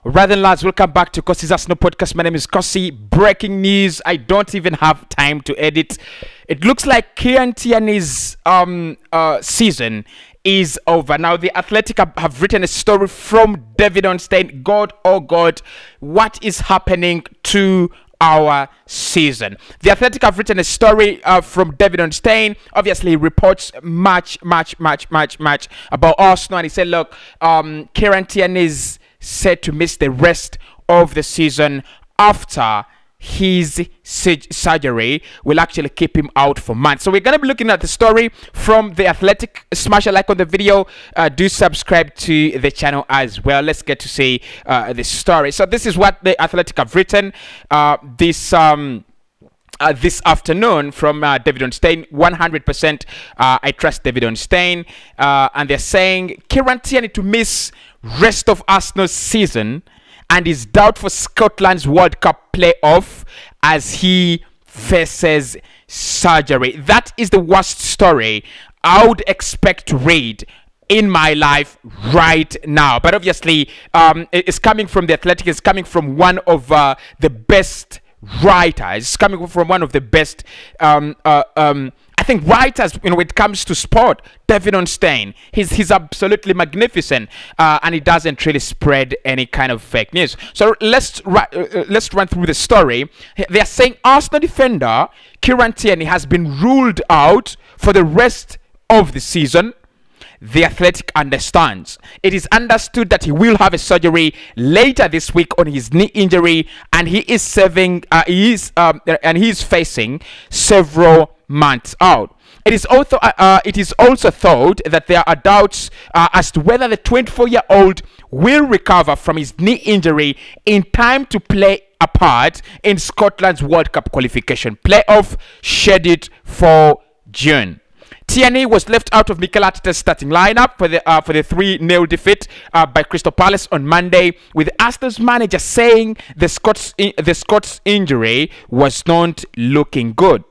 Right then, lads, welcome back to Cossy's Arsenal podcast. My name is Cossy. Breaking news. I don't even have time to edit. It looks like Tierney's season is over. Now, the Athletic have written a story from David Ornstein. God, oh God, what is happening to our season? The Athletic have written a story from David Ornstein. Obviously, he reports much about Arsenal, and he said, look, Tierney is set to miss the rest of the season after his surgery will actually keep him out for months. So we're going to be looking at the story from the Athletic. Smash a like on the video. Do subscribe to the channel as well. Let's get to see the story. So this is what the Athletic have written this afternoon from David Ornstein. 100% I trust David Ornstein, and they're saying Tierney to miss rest of Arsenal's season and is doubt for Scotland's World Cup playoff as he faces surgery. That is the worst story I would expect to read in my life right now. But obviously, it's coming from the Athletic. It's coming from one of the best writers. It's coming from one of the best I think writers, when it comes to sport. David Ornstein, he's absolutely magnificent, and he doesn't really spread any kind of fake news. So let's run through the story. They are saying Arsenal defender Tierney has been ruled out for the rest of the season. The Athletic understands. It is understood that he will have a surgery later this week on his knee injury, and he is facing several months out. It is also thought that there are doubts as to whether the 24-year-old will recover from his knee injury in time to play a part in Scotland's World Cup qualification playoff scheduled for June. Tierney was left out of Mikel Arteta's starting lineup for the 3-0 defeat by Crystal Palace on Monday, with Arsenal's manager saying the Scots injury was not looking good.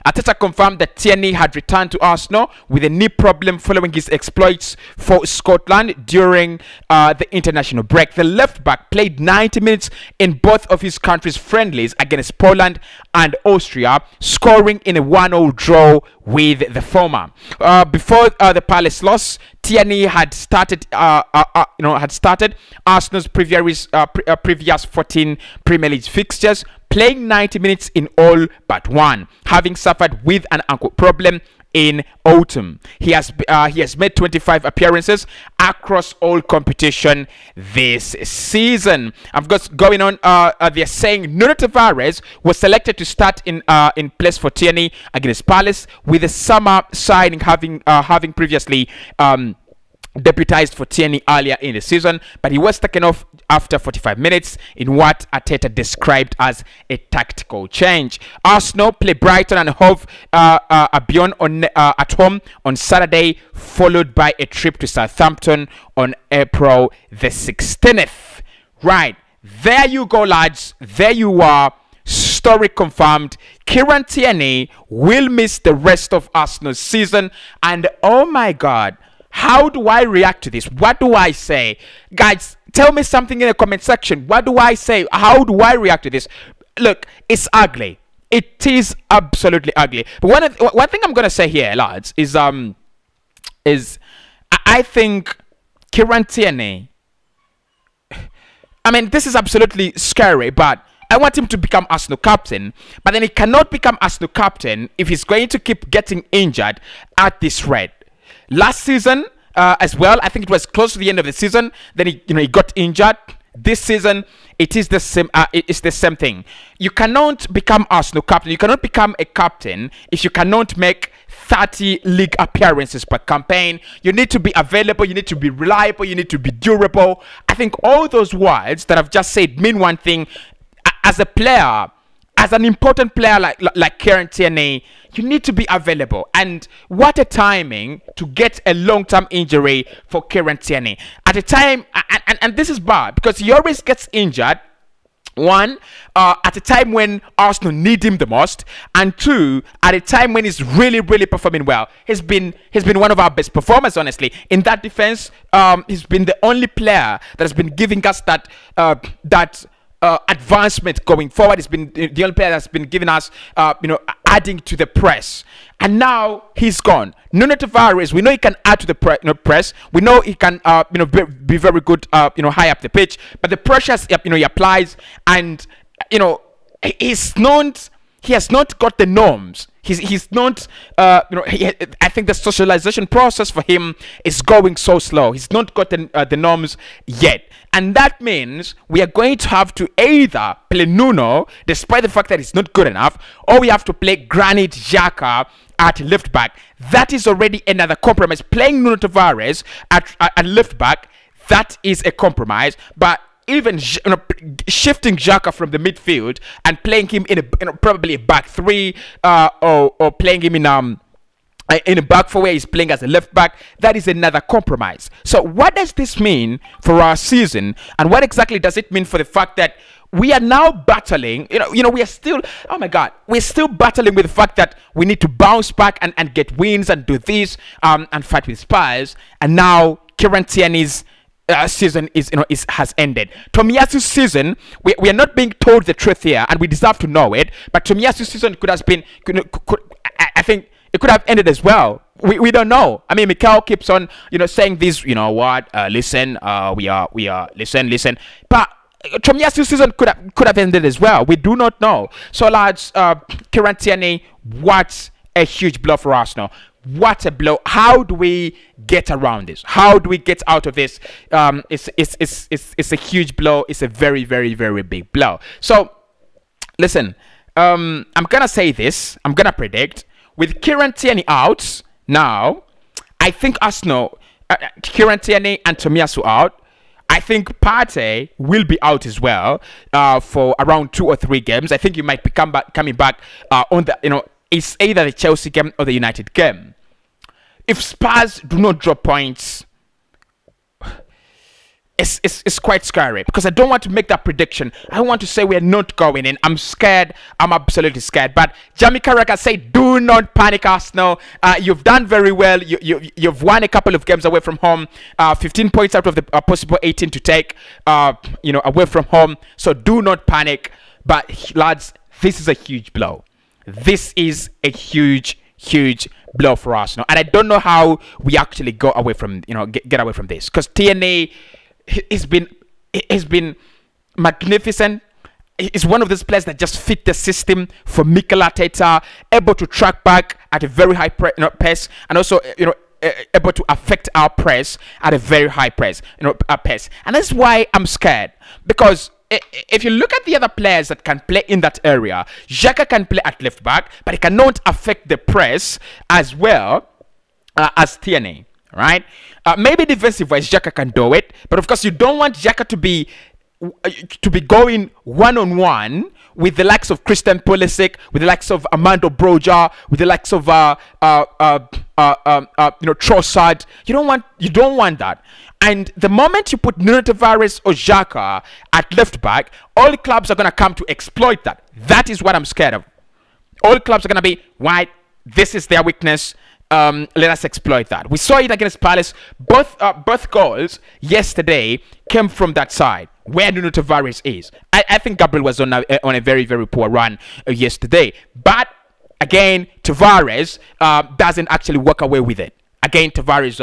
Arteta confirmed that Tierney had returned to Arsenal with a knee problem following his exploits for Scotland during the international break. The left-back played 90 minutes in both of his country's friendlies against Poland and Austria, scoring in a 1-1 draw with the former. Before the Palace loss, Tierney had started Arsenal's previous 14 Premier League fixtures, playing 90 minutes in all but one, having suffered with an ankle problem in autumn. He has made 25 appearances across all competition this season. I've got going on. They're saying Nuno Tavares was selected to start in place for Tierney against Palace, with the summer signing having previously deputized for Tierney earlier in the season, but he was taken off after 45 minutes in what Arteta described as a tactical change. Arsenal play Brighton and Hove Albion at home on Saturday, followed by a trip to Southampton on April the 16th. Right, there you go, lads. There you are. Story confirmed. Tierney will miss the rest of Arsenal's season, and oh my God, how do I react to this? What do I say? Guys, tell me something in the comment section. What do I say? How do I react to this? Look, it's ugly. It is absolutely ugly. But one thing I'm going to say here, lads, is I think Tierney, I mean, this is absolutely scary, but I want him to become Arsenal captain. But then he cannot become Arsenal captain if he's going to keep getting injured at this rate. Last season as well, I think it was close to the end of the season, then he got injured. This season it is the same. It's the same thing. You cannot become Arsenal captain. You cannot become a captain if you cannot make 30 league appearances per campaign. You need to be available. You need to be reliable. You need to be durable. I think all those words that I've just said mean one thing. As a player, as an important player like Tierney, you need to be available. And what a timing to get a long-term injury for Tierney at a time, and this is bad because he always gets injured One, at a time when Arsenal need him the most, and two, at a time when he's really, really performing well. He's been one of our best performers, honestly. In that defense, he's been the only player that has been giving us that advancement going forward. He's been the only player that's been giving us, adding to the press. And now he's gone. Nuno Tavares, we know he can add to the press. We know he can, be very good, high up the pitch. But the pressures, he applies, and he's not. He has not got the norms. He's not. I think the socialization process for him is going so slow. He's not got the norms yet, and that means we are going to have to either play Nuno, despite the fact that he's not good enough, or we have to play Granit Xhaka at left back. That is already another compromise. Playing Nuno Tavares at left back, that is a compromise, but even shifting Xhaka from the midfield and playing him in probably a back three, or playing him in a back four where he's playing as a left back, that is another compromise. So what does this mean for our season, and what exactly does it mean for the fact that we are now battling, we are still, oh my God, we're still battling with the fact that we need to bounce back and get wins and do this, and fight with Spurs, and now Kieran Tierney's season has ended. Tomiyasu's season, we are not being told the truth here, and we deserve to know it, but Tomiyasu's season I think it could have ended as well. We don't know. I mean, Mikel keeps on saying this, listen, we are listen, but Tomiyasu's season could have ended as well. We do not know. So lads, Kieran Tierney, what a huge blow for Arsenal. What a blow. How do we get around this? How do we get out of this? It's a huge blow. It's a very, very, very big blow. So listen, I'm gonna say this. I'm gonna predict, with Kieran Tierney out now, I think Arsenal, Kieran Tierney and Tomiyasu out, I think Partey will be out as well for around 2 or 3 games. I think you might be coming back on the it's either the Chelsea game or the United game. If Spurs do not drop points, it's quite scary, because I don't want to make that prediction. I want to say we're not going in. I'm scared. I'm absolutely scared. But Jamie Carragher said, do not panic, Arsenal. You've done very well. You've won a couple of games away from home. 15 points out of the possible 18 to take, away from home. So do not panic. But lads, this is a huge blow. This is a huge blow for Arsenal, and I don't know how we actually go away from get away from this, because Tierney has been magnificent. He's one of those players that just fit the system for Mikel Arteta, able to track back at a very high pace, and also able to affect our press at a very high pace. And that's why I'm scared, because if you look at the other players that can play in that area, Xhaka can play at left back, but he cannot affect the press as well as Tierney, right? Maybe defensive-wise, Xhaka can do it, but of course you don't want Xhaka to be going one-on-one with the likes of Christian Pulisic, with the likes of Armando Broja, with the likes of Trossard. You don't want that. And the moment you put Nuno Tavares or Xhaka at left back, all clubs are going to come to exploit that. That is what I'm scared of. All clubs are going to be, why? This is their weakness. Let us exploit that. We saw it against Palace. Both goals yesterday came from that side where Nuno Tavares is. I think Gabriel was on a very, very poor run yesterday. But again, Tavares doesn't actually walk away with it. Again, Tavares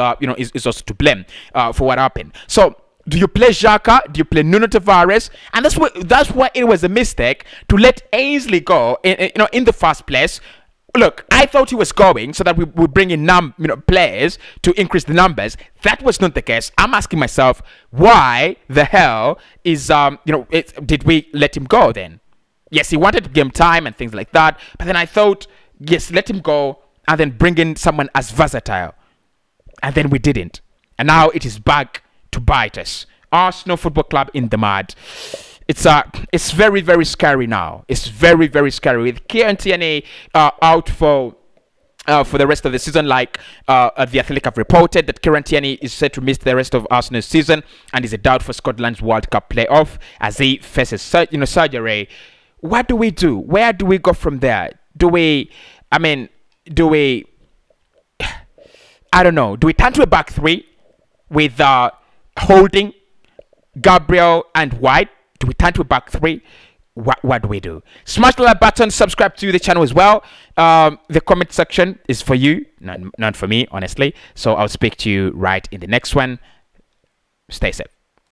is also to blame for what happened. So do you play Xhaka? Do you play Nuno Tavares? And that's why it was a mistake to let Ainsley go in the first place. Look, I thought he was going so that we would bring in players to increase the numbers. That was not the case. I'm asking myself, why the hell is did we let him go then? Yes, he wanted game time and things like that, but then I thought, yes, let him go and then bring in someone as versatile. And then we didn't. And now it is back to bite us. Arsenal Football Club in the mud. It's very, very scary now. It's very, very scary. With Kieran Tierney out for for the rest of the season. Like the Athletic have reported that Kieran Tierney is set to miss the rest of Arsenal's season and is a doubt for Scotland's World Cup playoff as he faces surgery. What do we do? Where do we go from there? Do we I don't know. Do we turn to a back three with Holding, Gabriel, and White? Do we turn to a back three? What do we do? Smash the like button, subscribe to the channel as well. The comment section is for you, not for me, honestly. So I'll speak to you right in the next one. Stay safe.